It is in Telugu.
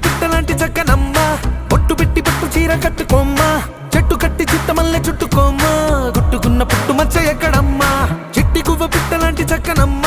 పిట్టలాంటి చక్కనమ్మ బొట్టు పెట్టి పట్టు చీర కట్టుకోమ్మా చెట్టు కట్టి చిత్తమల్లె చుట్టుకోమ్మా గుట్టుకున్న పుట్టు మచ్చ ఎక్కడమ్మా చిట్టి గువ్వ పిట్టలాంటి చక్కనమ్మ